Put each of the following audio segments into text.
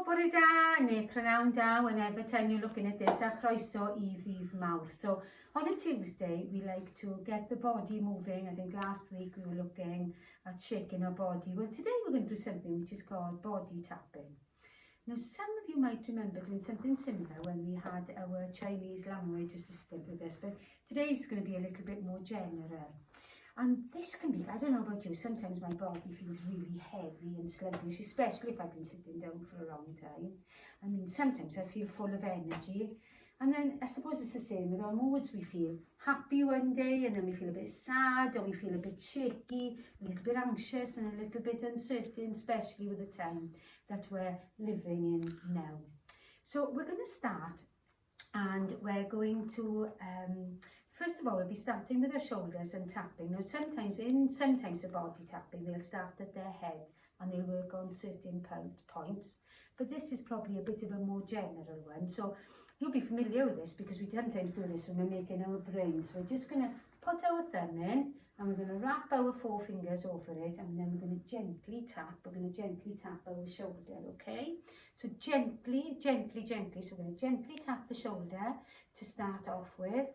bore da, neu prynawn da, whenever time you're looking at this, a chroeso I ddydd mawr. So, on a Tuesday, we like to get the body moving. I think last week we were looking at shaking our body. Well, today we're going to do something which is called body tapping. Now, some of you might remember doing something similar when we had our Chinese language assistant with us, but today's going to be a little bit more general. And this can be, I don't know about you, sometimes my body feels really heavy and sluggish, especially if I've been sitting down for a long time. I mean, sometimes I feel full of energy. And then I suppose it's the same with our moods. We feel happy one day and then we feel a bit sad, or we feel a bit shaky, a little bit anxious and a little bit uncertain, especially with the time that we're living in now. So we're going to start, and we're going to, first of all, we'll be starting with our shoulders and tapping. Now, sometimes of body tapping, they'll start at their head and they'll work on certain points. But this is probably a bit of a more general one. So you'll be familiar with this because we sometimes do this when we're making our brain. So we're just going to put our thumb in and we're going to wrap our four fingers over it, and then we're going to gently tap. We're going to gently tap our shoulder, okay? So gently. So we're going to gently tap the shoulder to start off with.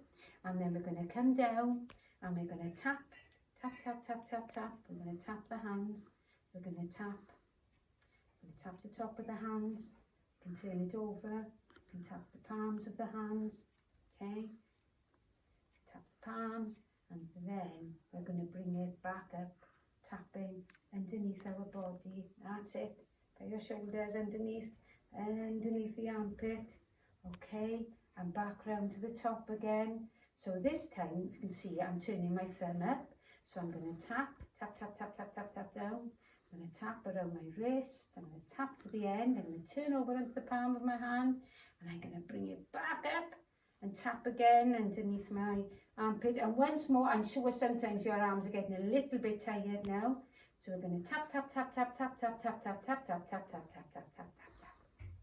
And then we're going to come down and we're going to tap. We're going to tap the hands. We're going to tap. We're going to tap the top of the hands. You can turn it over. You can tap the palms of the hands. Okay? Tap the palms. And then we're going to bring it back up, tapping underneath our body. That's it. Put your shoulders underneath the armpit. Okay? And back round to the top again. So this time, you can see I'm turning my thumb up. So I'm going to tap down. I'm going to tap around my wrist. I'm going to tap to the end. I'm going to turn over onto the palm of my hand. And I'm going to bring it back up and tap again underneath my armpit. And once more, I'm sure sometimes your arms are getting a little bit tired now. So we're going to tap.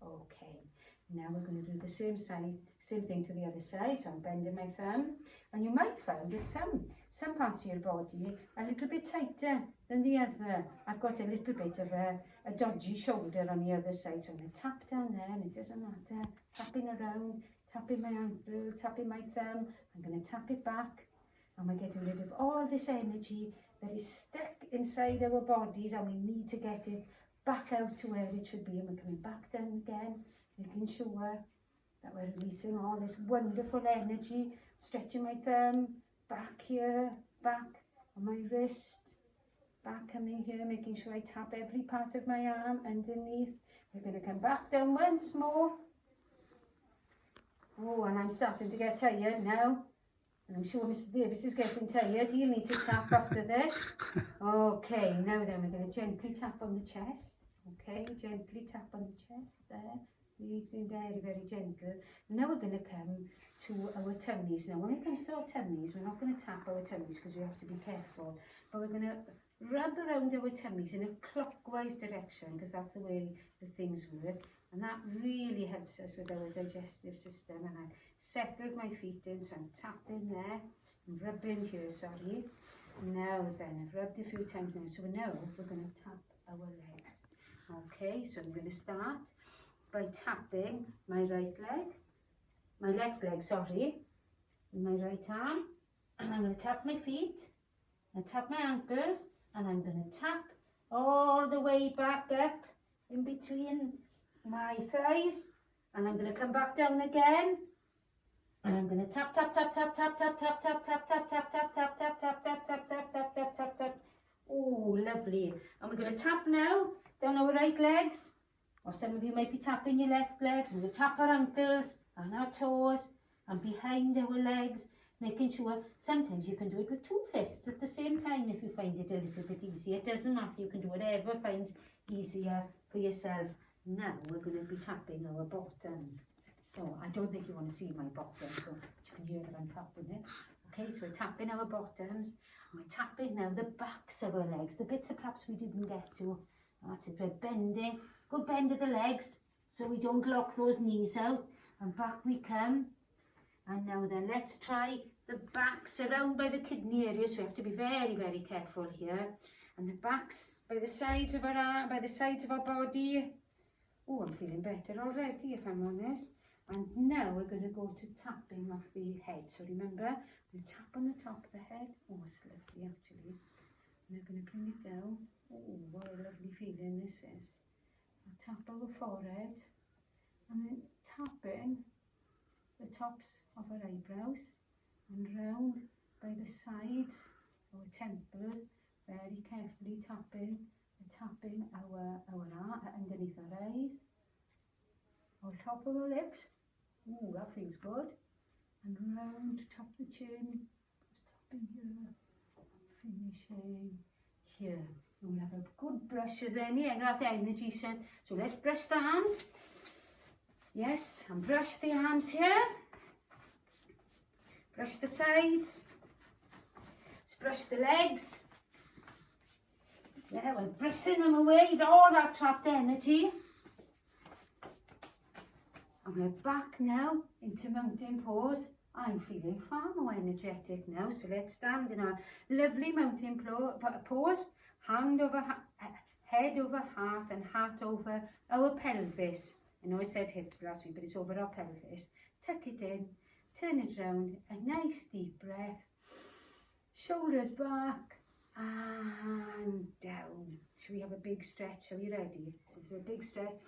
Okay. Now we're going to do the same thing to the other side. So I'm bending my thumb, and you might find that some parts of your body are a little bit tighter than the other. I've got a little bit of a dodgy shoulder on the other side, so I'm going to tap down there, and it doesn't matter. Tapping around, tapping my ankle, tapping my thumb. I'm going to tap it back, and we're getting rid of all this energy that is stuck inside our bodies, and we need to get it back out to where it should be. And we're coming back down again, making sure that we're releasing all this wonderful energy, stretching my thumb, back here, back on my wrist, back coming here, making sure I tap every part of my arm underneath. We're going to come back down once more. Oh, and I'm starting to get tired now. And I'm sure Mr. Davis is getting tired. He'll need to tap after this. Okay, now then we're going to gently tap on the chest. Okay, gently tap on the chest there. Very, very gentle. Now we're going to come to our tummies. Now when it comes to our tummies, we're not going to tap our tummies because we have to be careful. But we're going to rub around our tummies in a clockwise direction because that's the way the things work. And that really helps us with our digestive system. And I've settled my feet in, so I'm tapping there. I'm rubbing here, sorry. Now then, I've rubbed a few times now. So now we're going to tap our legs. Okay, so I'm going to start by tapping my left leg, with my right arm, and I'm going to tap my feet, and tap my ankles, and I'm going to tap all the way back up in between my thighs, and I'm going to come back down again, and I'm going to tap. Oh, lovely. And we're going to tap now down our right legs. Or some of you might be tapping your left legs, and we'll tap our ankles and our toes and behind our legs, making sure sometimes you can do it with two fists at the same time if you find it a little bit easier. It doesn't matter, you can do whatever finds easier for yourself. Now we're going to be tapping our bottoms. So I don't think you want to see my bottom, so you can hear that I'm tapping it. Okay, so we're tapping our bottoms, and we're tapping now the backs of our legs, the bits that perhaps we didn't get to. That's it, we're bending. Good bend of the legs so we don't lock those knees out, and back we come. And now then, let's try the backs around by the kidney area, so we have to be very, very careful here. And the backs by the sides of our arm, by the sides of our body. Oh, I'm feeling better already, if I'm honest. And now we're going to go to tapping off the head. So remember, we tap on the top of the head. Oh, it's lovely actually. And we're going to bring it down. Oh, what a lovely feeling this is. I'll tap on the forehead and then tapping the tops of our eyebrows and round by the sides of our temples, very carefully tapping our underneath our eyes, on top of our lips. Ooh, that feels good. And round top of the chin, stopping here, finishing here. And we'll have a good brush of that energy set. So let's brush the arms. Yes, and brush the arms here. Brush the sides. Let's brush the legs. Yeah, we're brushing them away with all that trapped energy. And we're back now into mountain pose. I'm feeling far more energetic now. So let's stand in our lovely mountain pose. Hand over head over heart and heart over our pelvis. I know I said hips last week, but it's over our pelvis. Tuck it in, turn it round, a nice deep breath. Shoulders back and down. Shall we have a big stretch? Are we ready? This is a big stretch.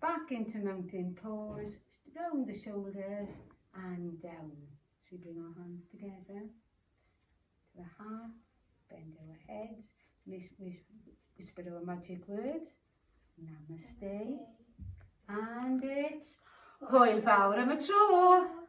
Back into mountain pose, round the shoulders and down. Should we bring our hands together to the heart, bend our heads, whisper our magic words. Namaste. And it's hwyl fawr am y tro.